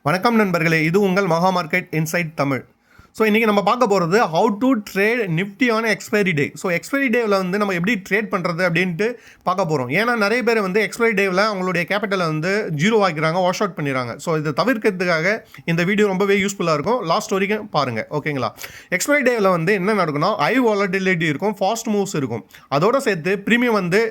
வணக்கம் நண்பர்களே, இது உங்கள் மகா மார்க்கெட் இன்சைட் தமிழ். ஸோ இன்றைக்கி நம்ம பார்க்க போகிறது ஹவு டு ட்ரேட் நிஃப்டியான எக்ஸ்பைரி டே. ஸோ எக்ஸ்பைரி டேவில் வந்து நம்ம எப்படி ட்ரேட் பண்ணுறது அப்படின்ட்டு பார்க்க போகிறோம். ஏன்னா நிறைய பேர் வந்து எக்ஸ்பைரி டேவில் அவங்களுடைய கேபிட்டலை வந்து ஜீரோ ஆக்கிறாங்க, வாஷ் அவுட் பண்ணிடுறாங்க. ஸோ இதை தவிர்க்கிறதுக்காக இந்த வீடியோ ரொம்பவே யூஸ்ஃபுல்லாக இருக்கும். லாஸ்ட் வரைக்கும் பாருங்கள், ஓகேங்களா? எக்ஸ்பைரி டேவில் வந்து என்ன நடக்கும்னா ஹை வாலட்டிலிட்டி இருக்கும், ஃபாஸ்ட் மூவ்ஸ் இருக்கும். அதோடு சேர்த்து ப்ரீமியம் வந்து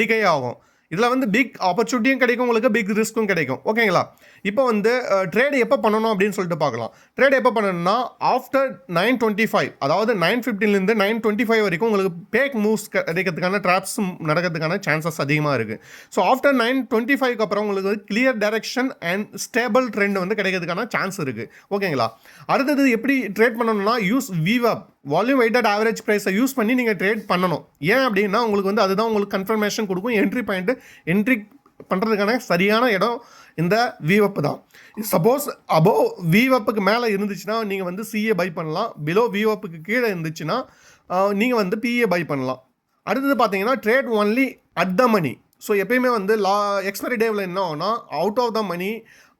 டிகே ஆகும். இதில் வந்து பிக் ஆப்பர்ச்சுனிட்டியும் கிடைக்கும், உங்களுக்கு பிக் ரிஸ்க்கும் கிடைக்கும், ஓகேங்களா? இப்போ வந்து ட்ரேடு எப்போ பண்ணணும் அப்படின்னு சொல்லிட்டு பார்க்கலாம். ட்ரேடு எப்போ பண்ணணும்னா ஆஃப்டர் 9:25, அதாவது 9:15 9:25 வரைக்கும் உங்களுக்கு பேக் மூவ்ஸ் கிடைக்கிறதுக்கான ட்ராப்ஸ் நடக்கிறதுக்கான சான்சஸ் அதிகமாக இருக்குது. ஸோ ஆஃப்டர் 9:25க்கு அப்புறம் உங்களுக்கு clear direction and stable trend வந்து கிடைக்கிறதுக்கான சான்ஸ் இருக்குது, ஓகேங்களா? அடுத்தது எப்படி ட்ரேட் பண்ணணும்னா யூஸ் விவாப் வால்யூம் வெயிட்டட் ஆவரேஜ் ப்ரைஸை யூஸ் பண்ணி நீங்கள் ட்ரேட் பண்ணணும். ஏன் அப்படின்னா உங்களுக்கு வந்து அதுதான் உங்களுக்கு கன்ஃபர்மேஷன் கொடுக்கும். என்ட்ரி பண்ணுறதுக்கான சரியான இடம் இந்த விவப்பு தான். சப்போஸ் அபோவ் விவப்புக்கு மேலே இருந்துச்சுன்னா நீங்கள் வந்து சிஏ பை பண்ணலாம். பிலோ விவப்புக்கு கீழே இருந்துச்சுன்னா நீங்கள் வந்து பிஏ பை பண்ணலாம். அடுத்தது பார்த்தீங்கன்னா trade only at the money. So எப்பயுமே வந்து எக்ஸ்பைரி டேவில் என்ன ஆகும்னா அவுட் ஆஃப் த மணி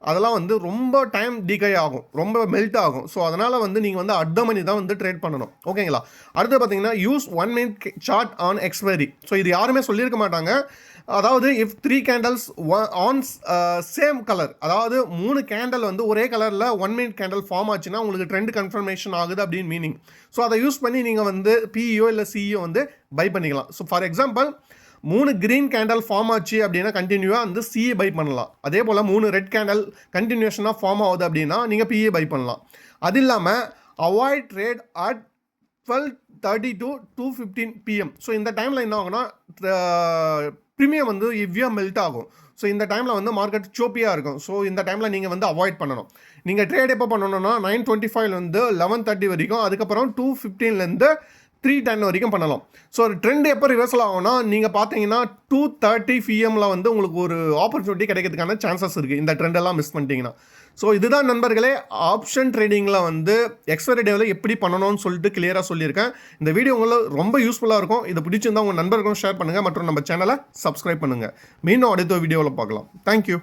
அதெல்லாம் வந்து ரொம்ப டைம் டிகே ஆகும், ரொம்ப மெல்ட் ஆகும். ஸோ அதனால் வந்து நீங்கள் வந்து அட் த மணி தான் வந்து ட்ரேட் பண்ணணும், ஓகேங்களா? அடுத்து பார்த்தீங்கன்னா use 1 minute chart on expiry. So இது யாருமே சொல்லியிருக்க மாட்டாங்க. அதாவது if 3 candles on same colour, அதாவது 3 கேண்டல் வந்து ஒரே கலரில் 1 minute கேண்டல் ஃபார்ம் ஆச்சுன்னா உங்களுக்கு ட்ரெண்ட் கன்ஃபர்மேஷன் ஆகுது அப்படின்னு மீனிங். ஸோ அதை யூஸ் பண்ணி நீங்கள் வந்து பிஇஓ இல்லை சிஇஓ வந்து பை பண்ணிக்கலாம். So for example 3 green candle form ஆச்சு அப்படின்னா கண்டினியூவாக வந்து சிஏ பை பண்ணலாம். அதே போல் 3 ரெட் கேண்டல் கண்டினியூஷனாக ஃபார்ம் ஆகுது அப்படின்னா நீங்கள் பிஏ பை பண்ணலாம். அது இல்லாமல் avoid trade at 12:30 to 2:15 PM. So இந்த டைமில் என்ன ஆகும்னா ப்ரீமியம் வந்து ஹெவியாக மெல்ட் ஆகும். ஸோ இந்த டைமில் வந்து மார்க்கெட் சோப்பியாக இருக்கும். ஸோ இந்த டைமில் நீங்கள் வந்து அவாய்ட் பண்ணணும். நீங்கள் ட்ரேட் எப்போ பண்ணணும்னா 9:25 11:30 வரைக்கும், அதுக்கப்புறம் 2:15 3:10 வரைக்கும் பண்ணலாம். ஸோ ட்ரெண்ட் எப்போ ரிவர்சல் ஆகும்னா நீங்கள் பார்த்தீங்கன்னா 2:30 PM வந்து உங்களுக்கு ஒரு ஆப்பர்ச்சுனிட்டி கிடைக்கிறதுக்கான சான்சஸ் இருக்குது, இந்த ட்ரெண்டெல்லாம் மிஸ் பண்ணிட்டீங்கன்னா. ஸோ இதுதான் நண்பர்களே, ஆப்ஷன் ட்ரேடிங்கில் வந்து எக்ஸ்பைரி டேவில் எப்படி பண்ணணும்னு சொல்லிட்டு கிளியராக சொல்லியிருக்கேன். இந்த வீடியோ உங்களுக்கு ரொம்ப யூஸ்ஃபுல்லாக இருக்கும். இது பிடிச்சிருந்தால் உங்கள் நண்பர்களும் ஷேர் பண்ணுங்கள் மற்றும் நம்ம சேனலை சப்ஸ்கிரைப் பண்ணுங்கள். மீண்டும் அடுத்த வீடியோவில் பார்க்கலாம். தேங்க்யூ.